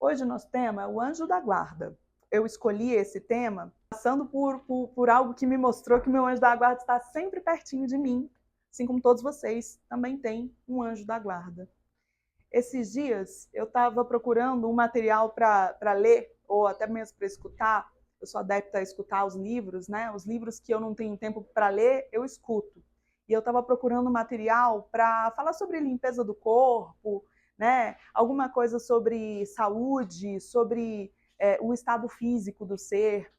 Hoje o nosso tema é o anjo da guarda. Eu escolhi esse tema passando por algo que me mostrou que meu anjo da guarda está sempre pertinho de mim, assim como todos vocês também têm um anjo da guarda. Esses dias eu estava procurando um material para ler, ou até mesmo para escutar. Eu sou adepta a escutar os livros, né? Os livros que eu não tenho tempo para ler, eu escuto. E eu estava procurando material para falar sobre limpeza do corpo, né? Alguma coisa sobre saúde, sobre o estado físico do ser.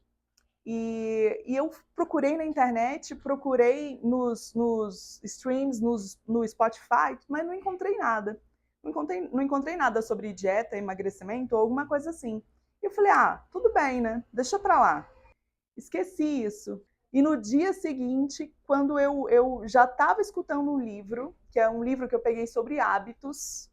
E eu procurei na internet, procurei nos streams, no Spotify, mas não encontrei nada. Não encontrei nada sobre dieta, emagrecimento ou alguma coisa assim. E eu falei, tudo bem, né? Deixa pra lá. Esqueci isso. E no dia seguinte, quando eu já estava escutando um livro, que é um livro que eu peguei sobre hábitos,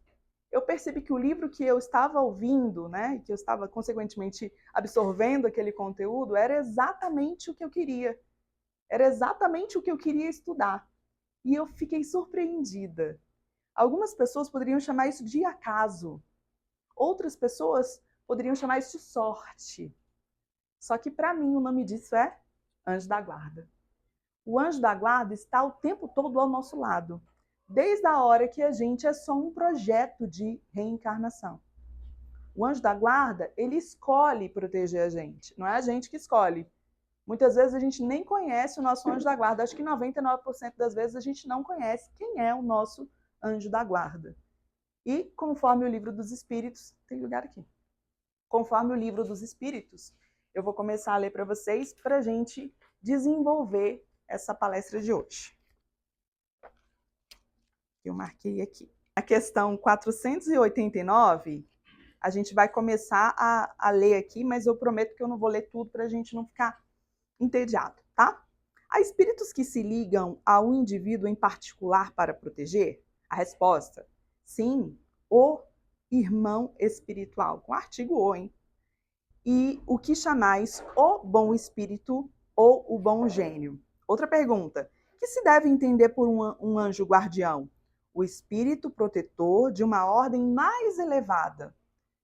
eu percebi que o livro que eu estava ouvindo, né, que eu estava consequentemente absorvendo aquele conteúdo, era exatamente o que eu queria. Era exatamente o que eu queria estudar. E eu fiquei surpreendida. Algumas pessoas poderiam chamar isso de acaso. Outras pessoas poderiam chamar isso de sorte. Só que para mim o nome disso é anjo da guarda. O anjo da guarda está o tempo todo ao nosso lado, desde a hora que a gente é só um projeto de reencarnação. O anjo da guarda, ele escolhe proteger a gente, não é a gente que escolhe. Muitas vezes a gente nem conhece o nosso anjo da guarda, acho que 99% das vezes a gente não conhece quem é o nosso anjo da guarda. E conforme o livro dos Espíritos, tem lugar aqui. Conforme o livro dos Espíritos, eu vou começar a ler para vocês para a gente desenvolver essa palestra de hoje. Eu marquei aqui. A questão 489, a gente vai começar a ler aqui, mas eu prometo que eu não vou ler tudo para a gente não ficar entediado, tá? Há espíritos que se ligam a um indivíduo em particular para proteger? A resposta, sim, o irmão espiritual, com artigo o, hein? E o que chamais o bom espírito ou o bom gênio? Outra pergunta, que se deve entender por um anjo guardião? O espírito protetor de uma ordem mais elevada.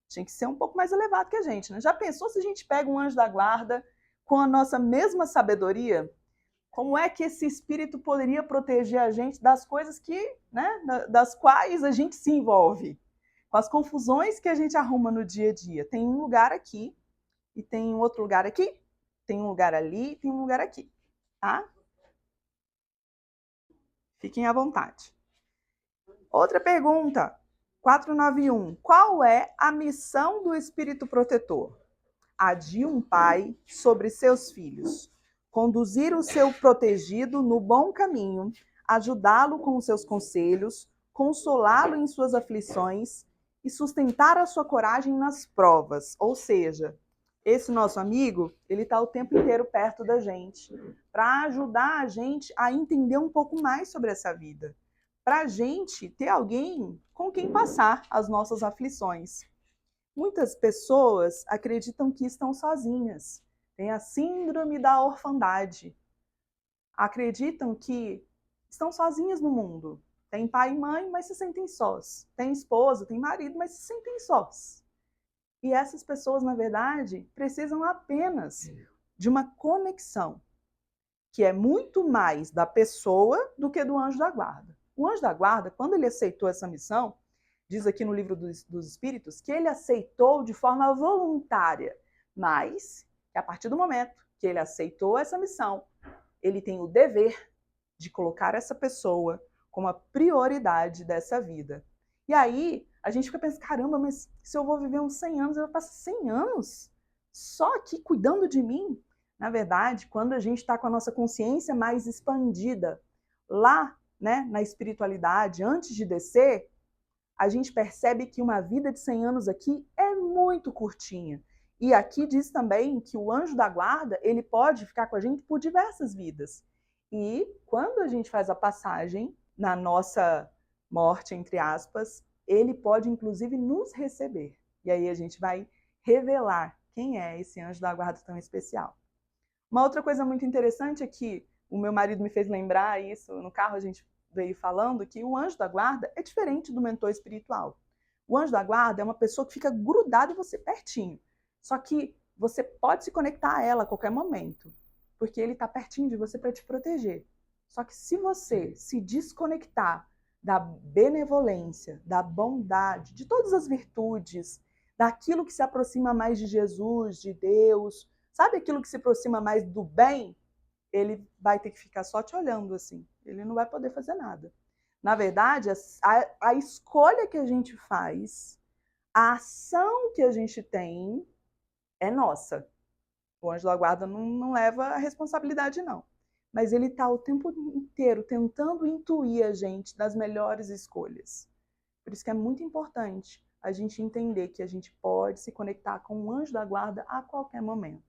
Tinha que ser um pouco mais elevado que a gente, né? Já pensou se a gente pega um anjo da guarda com a nossa mesma sabedoria? Como é que esse espírito poderia proteger a gente das coisas que, né, das quais a gente se envolve? Com as confusões que a gente arruma no dia a dia. Tem um lugar aqui, e tem um outro lugar aqui, tem um lugar ali, tem um lugar aqui, tá? Fiquem à vontade. Outra pergunta, 491. Qual é a missão do espírito protetor? A de um pai sobre seus filhos. Conduzir o seu protegido no bom caminho, ajudá-lo com os seus conselhos, consolá-lo em suas aflições e sustentar a sua coragem nas provas. Ou seja, esse nosso amigo, ele está o tempo inteiro perto da gente, para ajudar a gente a entender um pouco mais sobre essa vida, para a gente ter alguém com quem passar as nossas aflições. Muitas pessoas acreditam que estão sozinhas, têm a síndrome da orfandade. Acreditam que estão sozinhas no mundo. Tem pai e mãe, mas se sentem sós. Tem esposa, tem marido, mas se sentem sós. E essas pessoas, na verdade, precisam apenas de uma conexão, que é muito mais da pessoa do que do anjo da guarda. O anjo da guarda, quando ele aceitou essa missão, diz aqui no livro dos Espíritos, que ele aceitou de forma voluntária, mas que a partir do momento que ele aceitou essa missão, ele tem o dever de colocar essa pessoa como a prioridade dessa vida. E aí, a gente fica pensando, caramba, mas se eu vou viver uns 100 anos, eu vou passar 100 anos só aqui cuidando de mim? Na verdade, quando a gente está com a nossa consciência mais expandida, lá, né, na espiritualidade, antes de descer, a gente percebe que uma vida de 100 anos aqui é muito curtinha. E aqui diz também que o anjo da guarda, ele pode ficar com a gente por diversas vidas. E quando a gente faz a passagem na nossa morte, entre aspas, ele pode inclusive nos receber. E aí a gente vai revelar quem é esse anjo da guarda tão especial. Uma outra coisa muito interessante é que o meu marido me fez lembrar isso, no carro a gente veio falando, que o anjo da guarda é diferente do mentor espiritual. O anjo da guarda é uma pessoa que fica grudada em você, pertinho. Só que você pode se conectar a ela a qualquer momento, porque ele está pertinho de você para te proteger. Só que se você se desconectar da benevolência, da bondade, de todas as virtudes, daquilo que se aproxima mais de Jesus, de Deus, sabe aquilo que se aproxima mais do bem, ele vai ter que ficar só te olhando assim. Ele não vai poder fazer nada. Na verdade, a escolha que a gente faz, a ação que a gente tem é nossa. O anjo da guarda não leva a responsabilidade, não. Mas ele está o tempo inteiro tentando intuir a gente das melhores escolhas. Por isso que é muito importante a gente entender que a gente pode se conectar com o anjo da guarda a qualquer momento.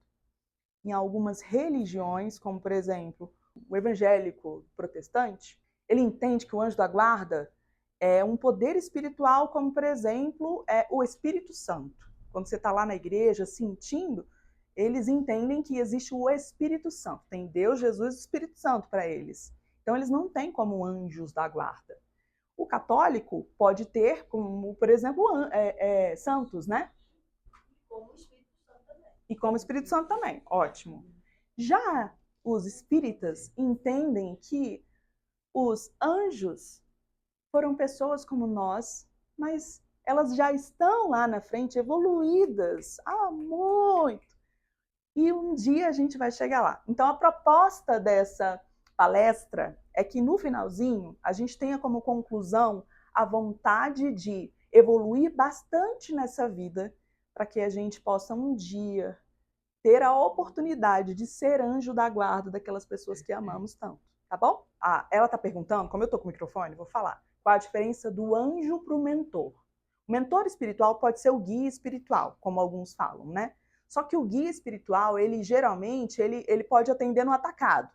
Em algumas religiões, como por exemplo o evangélico protestante, ele entende que o anjo da guarda é um poder espiritual, como por exemplo o Espírito Santo. Quando você está lá na igreja sentindo, eles entendem que existe o Espírito Santo. Tem Deus, Jesus e o Espírito Santo para eles. Então eles não têm como anjos da guarda. O católico pode ter, como por exemplo, santos, né? Como o Espírito Santo também. E como o Espírito Santo também, ótimo. Já os espíritas entendem que os anjos foram pessoas como nós, mas elas já estão lá na frente, evoluídas há muito. E um dia a gente vai chegar lá. Então a proposta dessa palestra é que no finalzinho a gente tenha como conclusão a vontade de evoluir bastante nessa vida para que a gente possa um dia ter a oportunidade de ser anjo da guarda daquelas pessoas que amamos tanto, tá bom? Ela está perguntando, como eu estou com o microfone, vou falar, qual a diferença do anjo para o mentor. O mentor espiritual pode ser o guia espiritual, como alguns falam, né? Só que o guia espiritual, ele geralmente, ele pode atender no atacado.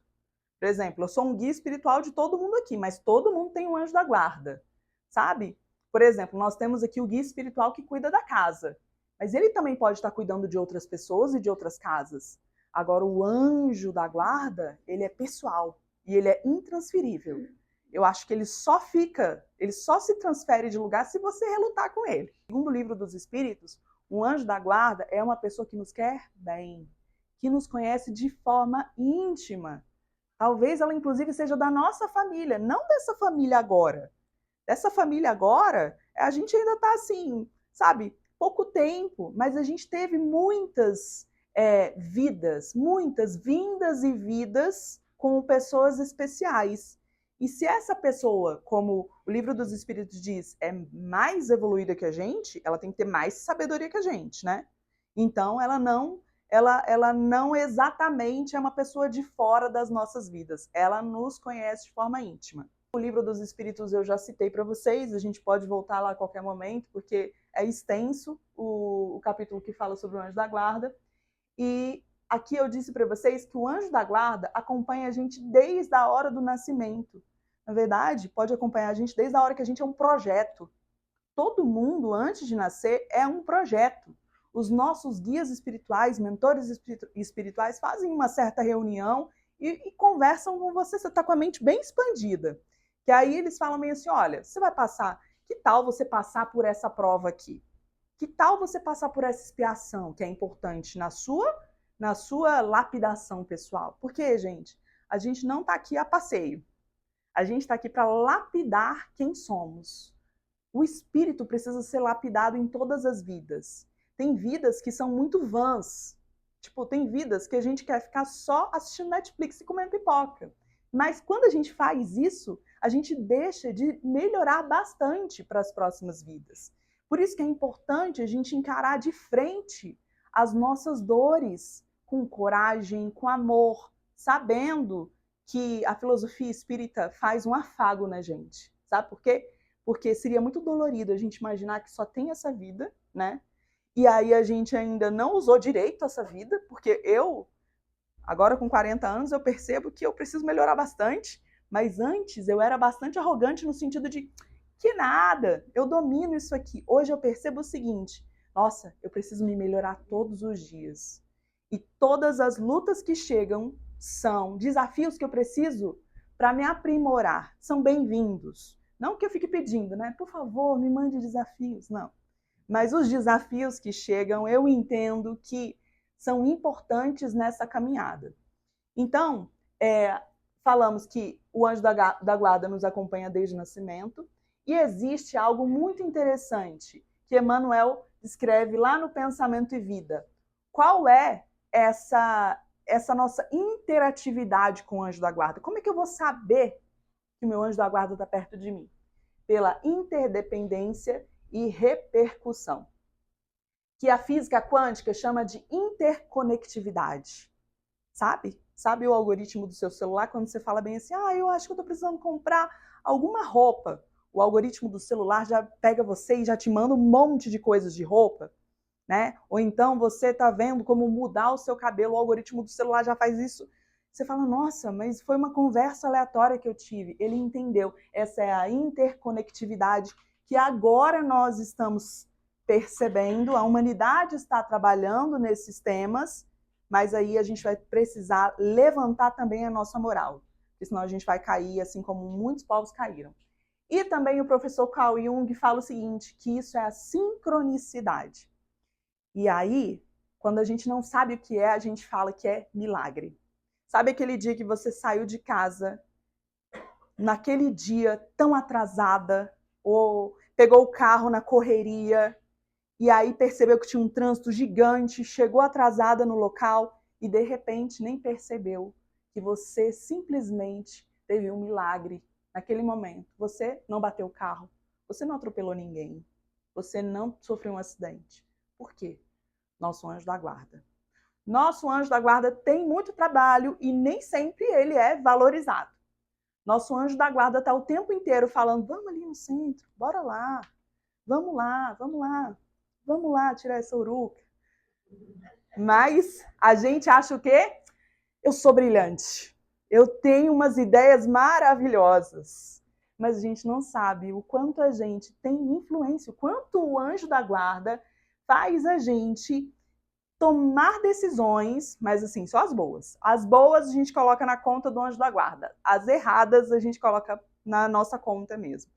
Por exemplo, eu sou um guia espiritual de todo mundo aqui, mas todo mundo tem um anjo da guarda, sabe? Por exemplo, nós temos aqui o guia espiritual que cuida da casa, mas ele também pode estar cuidando de outras pessoas e de outras casas. Agora, o anjo da guarda, ele é pessoal e ele é intransferível. Eu acho que ele só se transfere de lugar se você relutar com ele. Segundo o livro dos Espíritos, um anjo da guarda é uma pessoa que nos quer bem, que nos conhece de forma íntima. Talvez ela, inclusive, seja da nossa família, não dessa família agora. Dessa família agora, a gente ainda está assim, sabe, pouco tempo, mas a gente teve muitas vidas, muitas vindas e vidas com pessoas especiais. E se essa pessoa, como o livro dos Espíritos diz, é mais evoluída que a gente, ela tem que ter mais sabedoria que a gente, né? Então, ela não exatamente é uma pessoa de fora das nossas vidas. Ela nos conhece de forma íntima. O livro dos Espíritos eu já citei para vocês, a gente pode voltar lá a qualquer momento, porque é extenso o capítulo que fala sobre o anjo da guarda. E aqui eu disse para vocês que o anjo da guarda acompanha a gente desde a hora do nascimento. Na verdade, pode acompanhar a gente desde a hora que a gente é um projeto. Todo mundo, antes de nascer, é um projeto. Os nossos guias espirituais, mentores espirituais, fazem uma certa reunião e conversam com você. Você está com a mente bem expandida. Que aí eles falam meio assim, olha, você vai passar, que tal você passar por essa prova aqui? Que tal você passar por essa expiação, que é importante na sua lapidação pessoal? Porque, gente, a gente não está aqui a passeio. A gente está aqui para lapidar quem somos. O espírito precisa ser lapidado em todas as vidas. Tem vidas que são muito vãs. Tipo, tem vidas que a gente quer ficar só assistindo Netflix e comendo pipoca. Mas quando a gente faz isso, a gente deixa de melhorar bastante para as próximas vidas. Por isso que é importante a gente encarar de frente as nossas dores com coragem, com amor, sabendo que a filosofia espírita faz um afago na gente. Sabe por quê? Porque seria muito dolorido a gente imaginar que só tem essa vida, né? E aí a gente ainda não usou direito essa vida, porque eu, agora com 40 anos, eu percebo que eu preciso melhorar bastante, mas antes eu era bastante arrogante no sentido de que nada, eu domino isso aqui. Hoje eu percebo o seguinte, nossa, eu preciso me melhorar todos os dias. E todas as lutas que chegam são desafios que eu preciso para me aprimorar, são bem-vindos. Não que eu fique pedindo, né? Por favor, me mande desafios. Não. Mas os desafios que chegam, eu entendo que são importantes nessa caminhada. Então, falamos que o anjo da guarda nos acompanha desde o nascimento, e existe algo muito interessante que Emmanuel descreve lá no Pensamento e Vida. Qual é essa nossa interatividade com o anjo da guarda? Como é que eu vou saber que o meu anjo da guarda está perto de mim? Pela interdependência e repercussão, que a física quântica chama de interconectividade. Sabe o algoritmo do seu celular quando você fala bem assim, eu acho que eu estou precisando comprar alguma roupa. O algoritmo do celular já pega você e já te manda um monte de coisas de roupa, né? Ou então você está vendo como mudar o seu cabelo, o algoritmo do celular já faz isso. Você fala, nossa, mas foi uma conversa aleatória que eu tive. Ele entendeu. Essa é a interconectividade que agora nós estamos percebendo, a humanidade está trabalhando nesses temas, mas aí a gente vai precisar levantar também a nossa moral, porque senão a gente vai cair assim como muitos povos caíram. E também o professor Carl Jung fala o seguinte, que isso é a sincronicidade. E aí, quando a gente não sabe o que é, a gente fala que é milagre. Sabe aquele dia que você saiu de casa, naquele dia tão atrasada, ou pegou o carro na correria, e aí percebeu que tinha um trânsito gigante, chegou atrasada no local e de repente nem percebeu que você simplesmente teve um milagre naquele momento. Você não bateu o carro, você não atropelou ninguém, você não sofreu um acidente. Por quê? Nosso anjo da guarda. Nosso anjo da guarda tem muito trabalho e nem sempre ele é valorizado. Nosso anjo da guarda está o tempo inteiro falando, vamos ali no centro, bora lá, vamos lá, vamos lá. Vamos lá tirar essa uruca. Mas a gente acha o quê? Eu sou brilhante. Eu tenho umas ideias maravilhosas. Mas a gente não sabe o quanto a gente tem influência, o quanto o anjo da guarda faz a gente tomar decisões, mas assim, só as boas. As boas a gente coloca na conta do anjo da guarda. As erradas a gente coloca na nossa conta mesmo.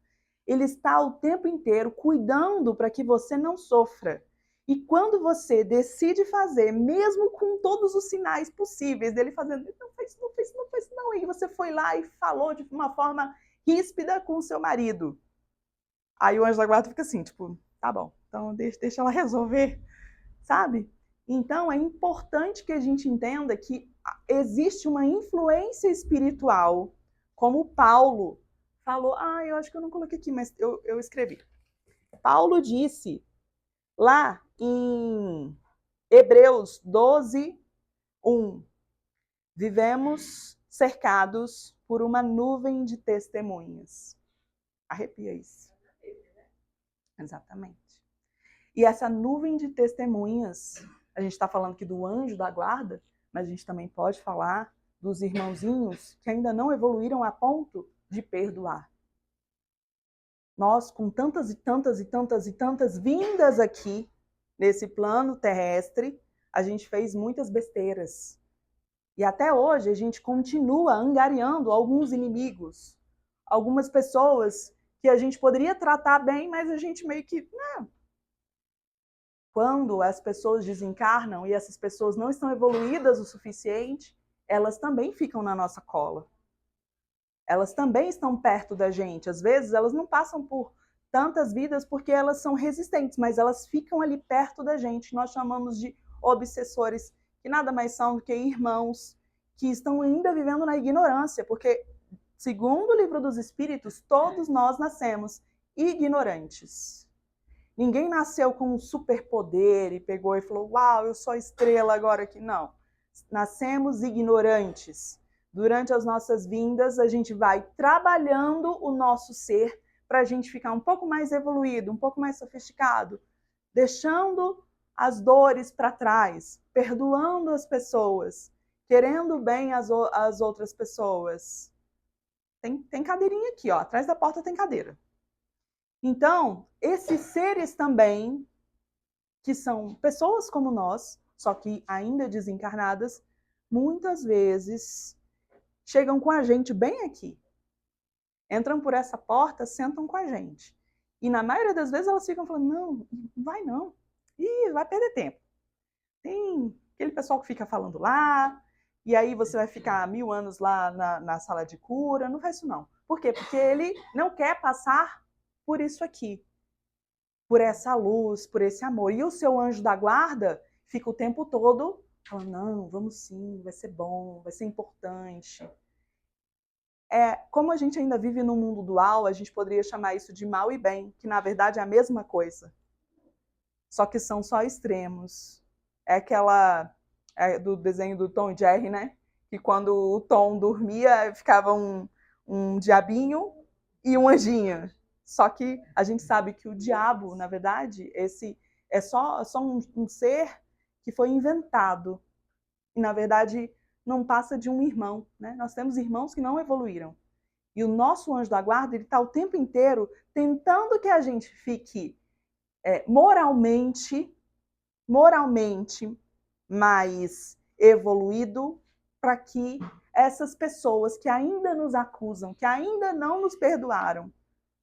Ele está o tempo inteiro cuidando para que você não sofra. E quando você decide fazer, mesmo com todos os sinais possíveis dele fazendo, não faz isso, não faz isso, não faz isso, não, e você foi lá e falou de uma forma ríspida com o seu marido. Aí o anjo da guarda fica assim, tipo, tá bom, então deixa ela resolver, sabe? Então é importante que a gente entenda que existe uma influência espiritual, como Paulo falou, eu acho que eu não coloquei aqui, mas eu escrevi. Paulo disse lá em Hebreus 12, 1, vivemos cercados por uma nuvem de testemunhas. Arrepia isso. Exatamente. E essa nuvem de testemunhas, a gente está falando aqui do anjo da guarda, mas a gente também pode falar dos irmãozinhos que ainda não evoluíram a ponto de perdoar. Nós, com tantas e tantas e tantas e tantas vindas aqui, nesse plano terrestre, a gente fez muitas besteiras. E até hoje a gente continua angariando alguns inimigos, algumas pessoas que a gente poderia tratar bem, mas a gente meio que... Quando as pessoas desencarnam e essas pessoas não estão evoluídas o suficiente, elas também ficam na nossa cola. Elas também estão perto da gente. Às vezes elas não passam por tantas vidas porque elas são resistentes, mas elas ficam ali perto da gente. Nós chamamos de obsessores, que nada mais são do que irmãos que estão ainda vivendo na ignorância, porque, segundo o Livro dos Espíritos, todos nós nascemos ignorantes. Ninguém nasceu com um superpoder e pegou e falou, uau, eu sou a estrela agora aqui. Não. Nascemos ignorantes. Durante as nossas vindas, a gente vai trabalhando o nosso ser para a gente ficar um pouco mais evoluído, um pouco mais sofisticado, deixando as dores para trás, perdoando as pessoas, querendo bem as outras pessoas. Tem cadeirinha aqui, ó, atrás da porta tem cadeira. Então, esses seres também, que são pessoas como nós, só que ainda desencarnadas, muitas vezes chegam com a gente bem aqui. entram por essa porta, sentam com a gente. E na maioria das vezes elas ficam falando, não, vai não. Ih, vai perder tempo. Tem aquele pessoal que fica falando lá, e aí você vai ficar 1000 anos lá na sala de cura. Não faz isso não. Por quê? Porque ele não quer passar por isso aqui. Por essa luz, por esse amor. E o seu anjo da guarda fica o tempo todo falando, não, vamos sim, vai ser bom, vai ser importante. Como a gente ainda vive num mundo dual, a gente poderia chamar isso de mal e bem, que na verdade é a mesma coisa. Só que são só extremos. É aquela do desenho do Tom e Jerry, né? Que quando o Tom dormia, ficava um diabinho e um anjinho. Só que a gente sabe que o diabo, na verdade, esse é só um ser que foi inventado. E, na verdade, não passa de um irmão, né? Nós temos irmãos que não evoluíram. E o nosso anjo da guarda, ele está o tempo inteiro tentando que a gente fique moralmente mais evoluído, para que essas pessoas que ainda nos acusam, que ainda não nos perdoaram,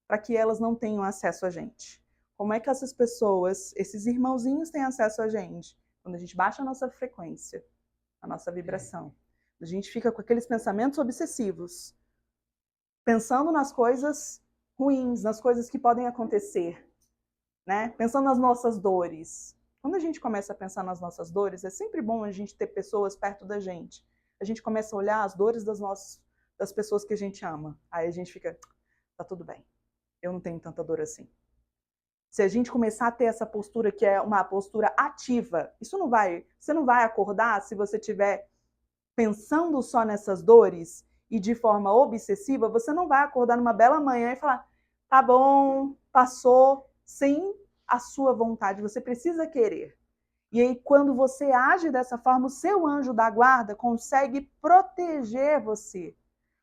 para que elas não tenham acesso a gente. Como é que essas pessoas, esses irmãozinhos, têm acesso a gente? Quando a gente baixa a nossa frequência, a nossa vibração. A gente fica com aqueles pensamentos obsessivos, pensando nas coisas ruins, nas coisas que podem acontecer, né? Pensando nas nossas dores. Quando a gente começa a pensar nas nossas dores, é sempre bom a gente ter pessoas perto da gente. A gente começa a olhar as dores das pessoas que a gente ama. Aí a gente fica, tá tudo bem, eu não tenho tanta dor assim. Se a gente começar a ter essa postura que é uma postura ativa, você não vai acordar se você estiver pensando só nessas dores e de forma obsessiva, você não vai acordar numa bela manhã e falar, tá bom, passou, sem a sua vontade, você precisa querer. E aí, quando você age dessa forma, o seu anjo da guarda consegue proteger você,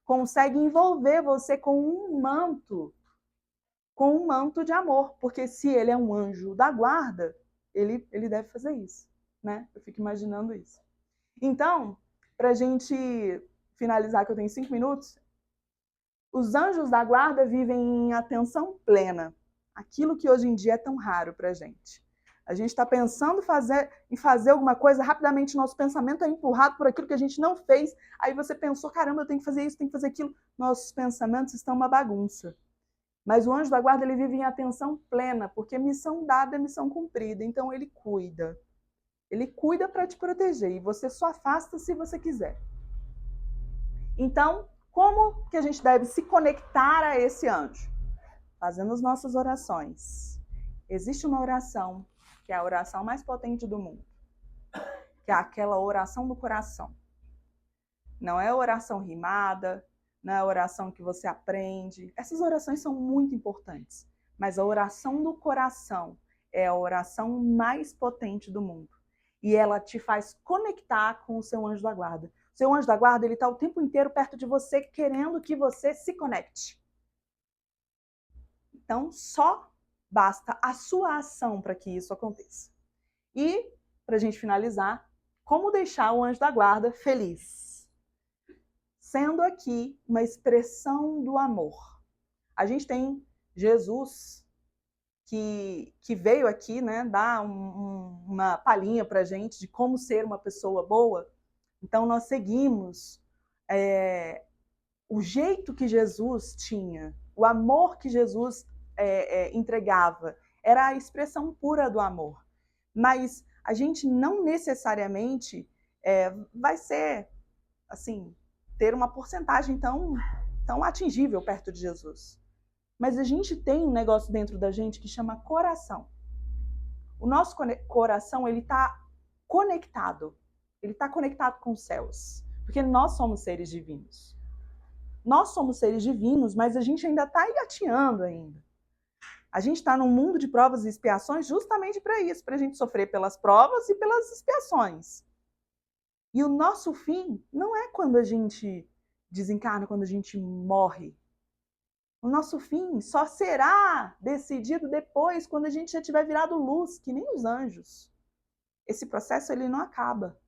consegue envolver você com um manto de amor, porque se ele é um anjo da guarda, ele deve fazer isso, né? Eu fico imaginando isso. Então, para a gente finalizar, que eu tenho 5 minutos, os anjos da guarda vivem em atenção plena, aquilo que hoje em dia é tão raro para a gente. A gente está pensando em fazer alguma coisa, rapidamente nosso pensamento é empurrado por aquilo que a gente não fez, aí você pensou, caramba, eu tenho que fazer isso, tenho que fazer aquilo. Nossos pensamentos estão uma bagunça. Mas o anjo da guarda, ele vive em atenção plena, porque missão dada é missão cumprida, então ele cuida. Ele cuida para te proteger e você só afasta se você quiser. Então, como que a gente deve se conectar a esse anjo? Fazendo as nossas orações. Existe uma oração, que é a oração mais potente do mundo, que é aquela oração do coração. Não é oração rimada, não é oração que você aprende. Essas orações são muito importantes, mas a oração do coração é a oração mais potente do mundo. E ela te faz conectar com o seu anjo da guarda. O seu anjo da guarda, ele está o tempo inteiro perto de você, querendo que você se conecte. Então, só basta a sua ação para que isso aconteça. E, para a gente finalizar, como deixar o anjo da guarda feliz? Sendo aqui uma expressão do amor. A gente tem Jesus, que veio aqui, né, dar uma palhinha para a gente de como ser uma pessoa boa. Então, nós seguimos o jeito que Jesus tinha, o amor que Jesus entregava. Era a expressão pura do amor. Mas a gente não necessariamente vai ser, assim, ter uma porcentagem tão atingível perto de Jesus. Mas a gente tem um negócio dentro da gente que chama coração. O nosso coração, ele está conectado. Ele está conectado com os céus. Porque nós somos seres divinos. Nós somos seres divinos, mas a gente ainda está engateando ainda. A gente está num mundo de provas e expiações justamente para isso, para a gente sofrer pelas provas e pelas expiações. E o nosso fim não é quando a gente desencarna, quando a gente morre. O nosso fim só será decidido depois, quando a gente já tiver virado luz, que nem os anjos. Esse processo ele não acaba.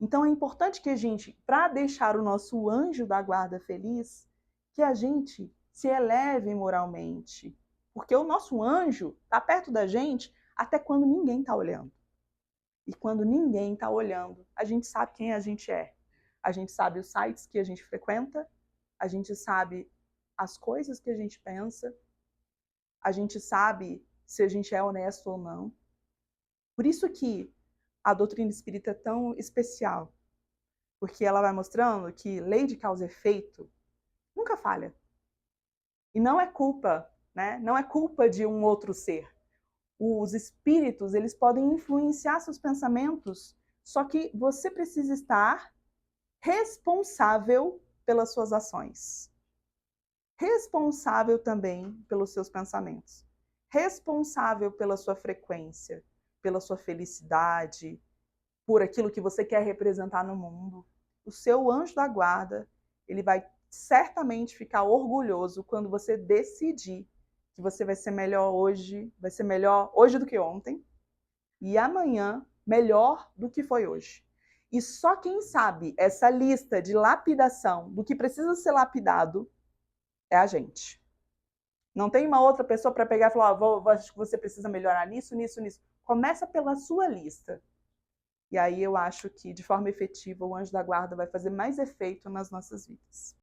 Então é importante que a gente, para deixar o nosso anjo da guarda feliz, que a gente se eleve moralmente. Porque o nosso anjo está perto da gente até quando ninguém está olhando. E quando ninguém está olhando, a gente sabe quem a gente é. A gente sabe os sites que a gente frequenta, a gente sabe as coisas que a gente pensa, a gente sabe se a gente é honesto ou não. Por isso que a doutrina espírita é tão especial, porque ela vai mostrando que lei de causa e efeito nunca falha. E não é culpa, né? Não é culpa de um outro ser. Os espíritos, eles podem influenciar seus pensamentos, só que você precisa estar responsável pelas suas ações. Responsável também pelos seus pensamentos. Responsável pela sua frequência, pela sua felicidade, por aquilo que você quer representar no mundo. O seu anjo da guarda, ele vai certamente ficar orgulhoso quando você decidir que você vai ser melhor hoje do que ontem, e amanhã melhor do que foi hoje. E só quem sabe essa lista de lapidação do que precisa ser lapidado é a gente. Não tem uma outra pessoa para pegar e falar, acho que você precisa melhorar nisso, nisso, nisso. Começa pela sua lista. E aí eu acho que, de forma efetiva, o anjo da guarda vai fazer mais efeito nas nossas vidas.